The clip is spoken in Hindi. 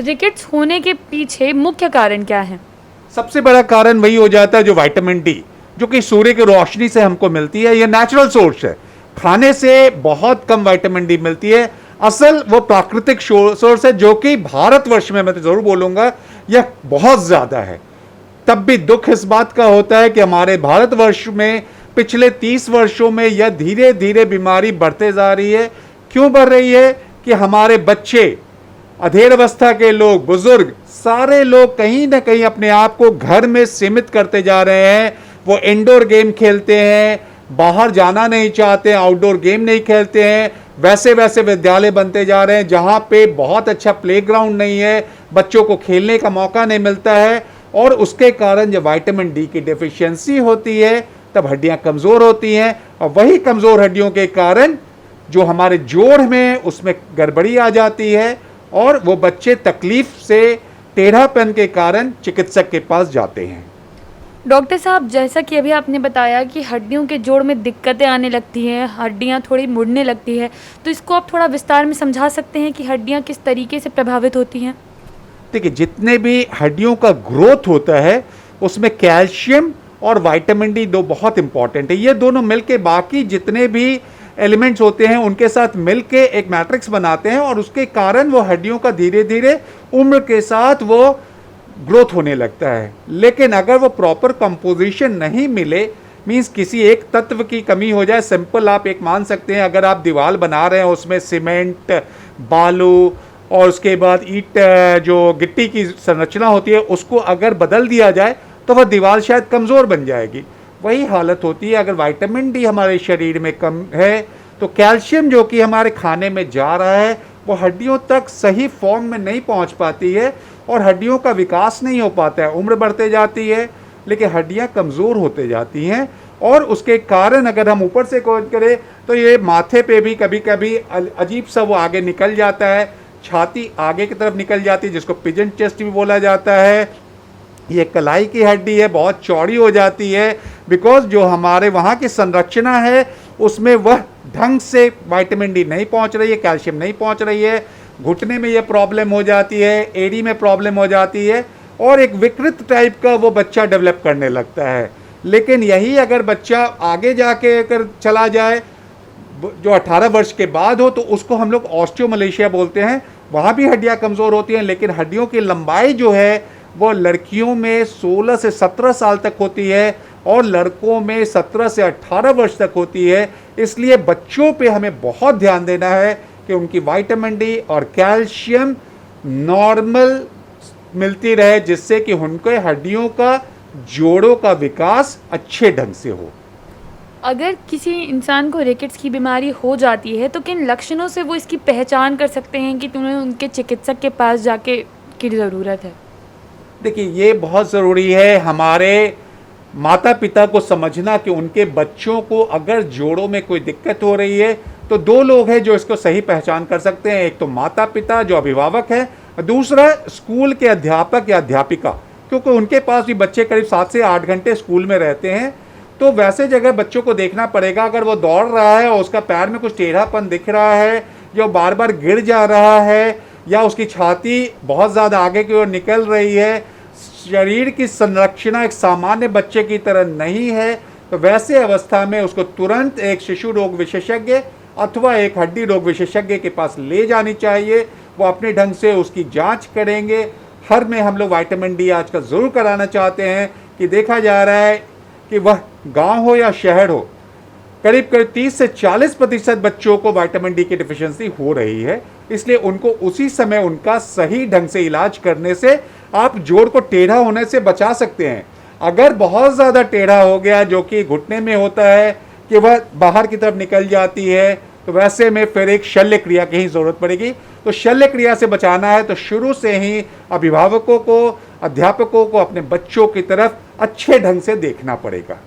रिकेट्स होने के पीछे मुख्य कारण क्या है? सबसे बड़ा कारण वही हो जाता है जो विटामिन डी, जो कि सूर्य की रोशनी से हमको मिलती है। ये नेचुरल सोर्स है, खाने से बहुत कम विटामिन डी मिलती है। असल वो प्राकृतिक सोर्स है जो कि भारतवर्ष में मैं तो जरूर बोलूंगा यह बहुत ज्यादा है। तब भी दुख इस बात का होता है कि हमारे भारतवर्ष में पिछले 30 वर्षों में यह धीरे धीरे बीमारी बढ़ते जा रही है। क्यों बढ़ रही है? कि हमारे बच्चे, अधेड़ अवस्था के लोग, बुजुर्ग, सारे लोग कहीं ना कहीं अपने आप को घर में सीमित करते जा रहे हैं। वो इंडोर गेम खेलते हैं, बाहर जाना नहीं चाहते, आउटडोर गेम नहीं खेलते हैं। वैसे वैसे विद्यालय बनते जा रहे हैं जहां पे बहुत अच्छा प्लेग्राउंड नहीं है, बच्चों को खेलने का मौका नहीं मिलता है। और उसके कारण जब विटामिन डी की डेफिशिएंसी होती है तब हड्डियां कमजोर होती हैं, और वही कमजोर हड्डियों के कारण जो हमारे जोड़ में उसमें गड़बड़ी आ जाती है और वो बच्चे तकलीफ से, टेढ़ापन के कारण चिकित्सक के पास जाते हैं। डॉक्टर साहब, जैसा कि अभी आपने बताया कि हड्डियों के जोड़ में दिक्कतें आने लगती हैं, हड्डियां थोड़ी मुड़ने लगती है, तो इसको आप थोड़ा विस्तार में समझा सकते हैं कि हड्डियां किस तरीके से प्रभावित होती हैं? देखिए, जितने भी हड्डियों का ग्रोथ होता है उसमें कैल्शियम और विटामिन डी दो बहुत इंपॉर्टेंट है। ये दोनों मिलके बाकी जितने भी एलिमेंट्स होते हैं उनके साथ मिलके एक मैट्रिक्स बनाते हैं, और उसके कारण वो हड्डियों का धीरे धीरे उम्र के साथ वो ग्रोथ होने लगता है। लेकिन अगर वो प्रॉपर कंपोजिशन नहीं मिले, मींस किसी एक तत्व की कमी हो जाए, सिंपल आप एक मान सकते हैं, अगर आप दीवार बना रहे हैं उसमें सीमेंट, बालू और उसके बाद ईंट, जो गिट्टी की संरचना होती है, उसको अगर बदल दिया जाए तो वह दीवार शायद कमज़ोर बन जाएगी। वही हालत होती है अगर विटामिन डी हमारे शरीर में कम है तो कैल्शियम जो कि हमारे खाने में जा रहा है वो हड्डियों तक सही फॉर्म में नहीं पहुंच पाती है, और हड्डियों का विकास नहीं हो पाता है। उम्र बढ़ते जाती है लेकिन हड्डियां कमज़ोर होते जाती हैं, और उसके कारण अगर हम ऊपर से खोज करें तो ये माथे पे भी कभी कभी अजीब सा वो आगे निकल जाता है, छाती आगे की तरफ निकल जाती है, जिसको पिजन चेस्ट भी बोला जाता है। ये कलाई की हड्डी है, बहुत चौड़ी हो जाती है, बिकॉज जो हमारे वहाँ की संरचना है उसमें वह ढंग से विटामिन डी नहीं पहुँच रही है, कैल्शियम नहीं पहुँच रही है। घुटने में ये प्रॉब्लम हो जाती है, एड़ी में प्रॉब्लम हो जाती है, और एक विकृत टाइप का वो बच्चा डेवलप करने लगता है। लेकिन यही अगर बच्चा आगे जाके अगर चला जाए, जो 18 वर्ष के बाद हो, तो उसको हम लोग ऑस्टियोमलेशिया बोलते हैं। वहाँ भी हड्डियाँ कमज़ोर होती हैं, लेकिन हड्डियों की लंबाई जो है वो लड़कियों में 16 से 17 साल तक होती है और लड़कों में 17 से 18 वर्ष तक होती है। इसलिए बच्चों पे हमें बहुत ध्यान देना है कि उनकी विटामिन डी और कैल्शियम नॉर्मल मिलती रहे, जिससे कि उनके हड्डियों का, जोड़ों का विकास अच्छे ढंग से हो। अगर किसी इंसान को रिकेट्स की बीमारी हो जाती है तो किन लक्षणों से वो इसकी पहचान कर सकते हैं कि तुम्हें उनके चिकित्सक के पास जाके की ज़रूरत है? देखिए, ये बहुत ज़रूरी है हमारे माता पिता को समझना कि उनके बच्चों को अगर जोड़ों में कोई दिक्कत हो रही है तो दो लोग हैं जो इसको सही पहचान कर सकते हैं। एक तो माता पिता जो अभिभावक है, और दूसरा स्कूल के अध्यापक या अध्यापिका, क्योंकि उनके पास भी बच्चे करीब 7 से 8 घंटे स्कूल में रहते हैं। तो वैसे जगह बच्चों को देखना पड़ेगा। अगर वो दौड़ रहा है और उसका पैर में कुछ टेढ़ापन दिख रहा है, या बार बार गिर जा रहा है, या उसकी छाती बहुत ज़्यादा आगे की ओर निकल रही है, शरीर की संरचना एक सामान्य बच्चे की तरह नहीं है, तो वैसे अवस्था में उसको तुरंत एक शिशु रोग विशेषज्ञ अथवा एक हड्डी रोग विशेषज्ञ के पास ले जानी चाहिए। वो अपने ढंग से उसकी जांच करेंगे। हर में हम लोग विटामिन डी आजकल ज़रूर कराना चाहते हैं कि देखा जा रहा है कि वह गांव हो या शहर हो, करीब करीब 30 से 40% बच्चों को विटामिन डी की डिफिशियंसी हो रही है। इसलिए उनको उसी समय उनका सही ढंग से इलाज करने से आप जोड़ को टेढ़ा होने से बचा सकते हैं। अगर बहुत ज़्यादा टेढ़ा हो गया, जो कि घुटने में होता है कि वह बाहर की तरफ निकल जाती है, तो वैसे में फिर एक शल्य क्रिया की ही ज़रूरत पड़ेगी। तो शल्य क्रिया से बचाना है तो शुरू से ही अभिभावकों को, अध्यापकों को अपने बच्चों की तरफ अच्छे ढंग से देखना पड़ेगा।